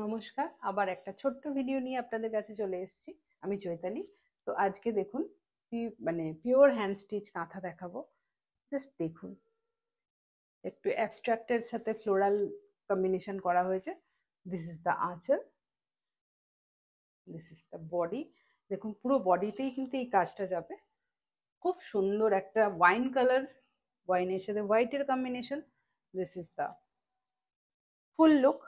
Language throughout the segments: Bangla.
নমস্কার, আবার একটা ছোট্ট ভিডিও নিয়ে আপনাদের কাছে চলে এসেছি। আমি চৈতালি। তো আজকে দেখুন পিওর হ্যান্ড স্টিচ কাঁথা দেখাবো। জাস্ট দেখুন, একটু অ্যাবস্ট্রাক্টের সাথে ফ্লোরাল কম্বিনেশন করা হয়েছে। দিস ইজ দ্য আঁচল, দিস ইজ দ্য বডি। দেখুন পুরো বডিতেই কিন্তু এই কাজটা যাবে। খুব সুন্দর একটা ওয়াইন কালার, ওয়াইনের সাথে হোয়াইটের combination. This is the full look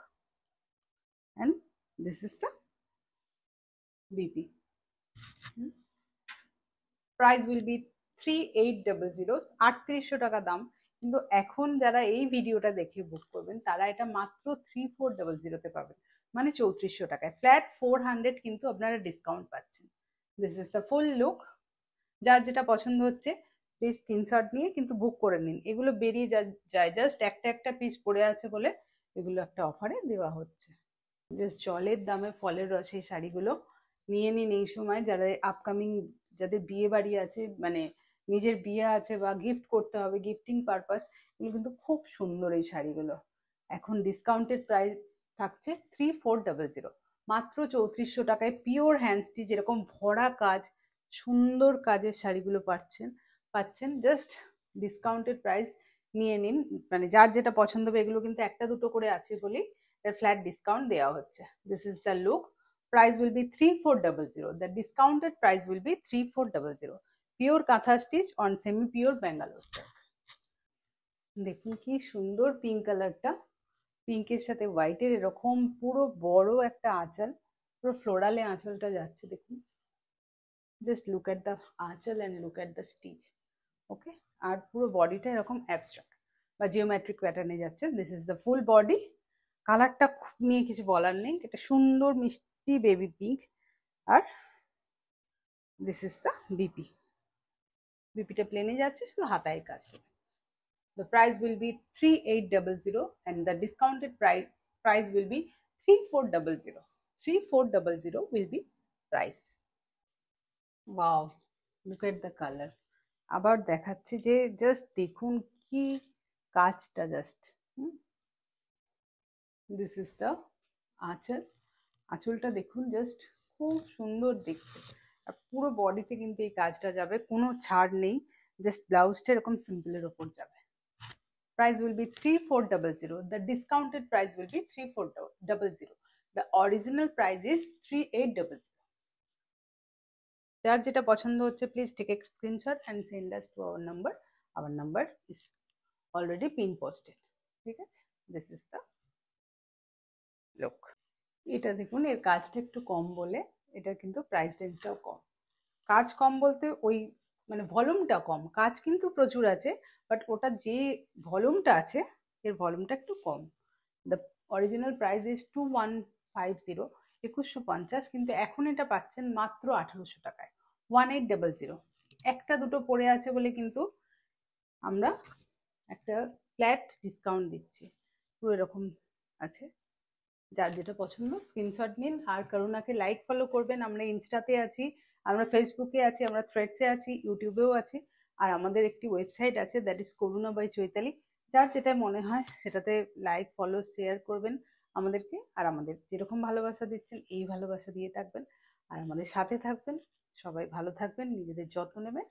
and this is the BP. Price will B 3800, 3800 টাকা দাম। কিন্তু এখন যারা এই ভিডিওটা দেখে বুক করবেন তারা এটা মাত্র 3400 পাবেন, মানে 3400 টাকায় ফ্ল্যাট 400 কিন্তু আপনারা ডিসকাউন্ট পাচ্ছেন। This is the full look. যার যেটা পছন্দ হচ্ছে প্লিজ স্ক্রিনশট নিয়ে কিন্তু বুক করে নিন। এগুলো বেরিয়ে যায়, জাস্ট একটা একটা পিস পড়ে আছে বলে এগুলো একটা অফারে দেওয়া হচ্ছে। জাস্ট জলের দামে ফলের রস এই শাড়িগুলো নিয়ে নিন এই সময়। যারা আপকামিং, যাদের বিয়ে বাড়ি আছে, মানে নিজের বিয়ে আছে বা গিফট করতে হবে, গিফটিং পারপাস, এগুলো কিন্তু খুব সুন্দর এই শাড়িগুলো। এখন ডিসকাউন্টেড প্রাইস থাকছে 3400, মাত্র 3400 টাকায় পিওর হ্যান্ড স্টিচ এরকম ভরা কাজ, সুন্দর কাজের শাড়িগুলো পাচ্ছেন জাস্ট ডিসকাউন্টেড প্রাইস। নিয়ে নিন, মানে যার যেটা পছন্দ হবে। এগুলো কিন্তু একটা দুটো করে আছে বলেই এর ফ্ল্যাট ডিসকাউন্ট দেওয়া হচ্ছে। This is the look. Price will be 3400, the discounted price will be 3400। Pure kantha stitch on semi pure Bangalore. দেখুন কি সুন্দর পিঙ্ক কালারটা, পিঙ্কের সাথে হোয়াইটের এরকম পুরো বড় একটা আঁচল, পুরো ফ্লোরালে আঁচলটা যাচ্ছে। দেখুন, just look at the anchal and look at the stitch. Okay, আর পুরো বডিটা এরকম অ্যাবস্ট্রাক্ট বা জিওমেট্রিক প্যাটার্নে যাচ্ছে। This is the full body. কালারটা নিয়ে কিছু বলার নেই, এটা সুন্দর মিষ্টি বেবি পিঙ্ক। আর দিস ইজ দ্য বিপি। বিপিটা প্লেনে যাচ্ছে, শুধু হাতায় কাজটা। The price will be 3800 and the discounted price will be 3400. 3400 will be price. Wow, look at the color. আবার দেখাচ্ছি যে জাস্ট দেখুন কি কাজটা, জাস্ট দিস ইজ দ্য আঁচল। আঁচলটা দেখুন, জাস্ট খুব সুন্দর দেখতে। আর পুরো বডিতে কিন্তু এই কাজটা যাবে, কোনো ছাড় নেই। জাস্ট ব্লাউজটা এরকম সিম্পলের ওপর যাবে। Price will be 3400. The discounted price will be 3400. The original price is 3800. যার যেটা পছন্দ হচ্ছে please take a screenshot and send us to our number. Our number is already pin posted. ঠিক আছে, দিস ইজ দ্য লুক। এটা দেখুন, এর কাজটা একটু কম বলে এটা কিন্তু প্রাইস রেঞ্জটাও কম। কাজ কম বলতে ওই মানে ভলিউমটা কম, কাজ কিন্তু প্রচুর আছে, বাট ওটা যে ভলিউমটা আছে এর ভলিউমটা একটু কম। দ্য অরিজিনাল প্রাইস ইজ 2150, 2150, কিন্তু এখন এটা পাচ্ছেন মাত্র 1800 টাকায়, 1800। একটা দুটো পড়ে আছে বলে কিন্তু আমরা একটা ফ্ল্যাট ডিসকাউন্ট দিচ্ছি। পুরো এরকম আছে। যার যেটা পছন্দ স্ক্রিনশট নিন, আর করুণাকে লাইক ফলো করবেন। আমরা ইনস্টাতে আছি, আমরা ফেসবুকে আছি, আমরা থ্রেডসে আছি, ইউটিউবেও আছি। আর আমাদের একটি ওয়েবসাইট আছে, that is Karuna by Chaitali. যার যেটা মনে হয় সেটাতে লাইক ফলো শেয়ার করবেন আমাদেরকে। আর আমাদের যেরকম ভালোবাসা দিচ্ছেন এই ভালোবাসা দিয়ে থাকবেন, আর আমাদের সাথে থাকবেন। সবাই ভালো থাকবেন, নিজেদের যত্ন নেবেন।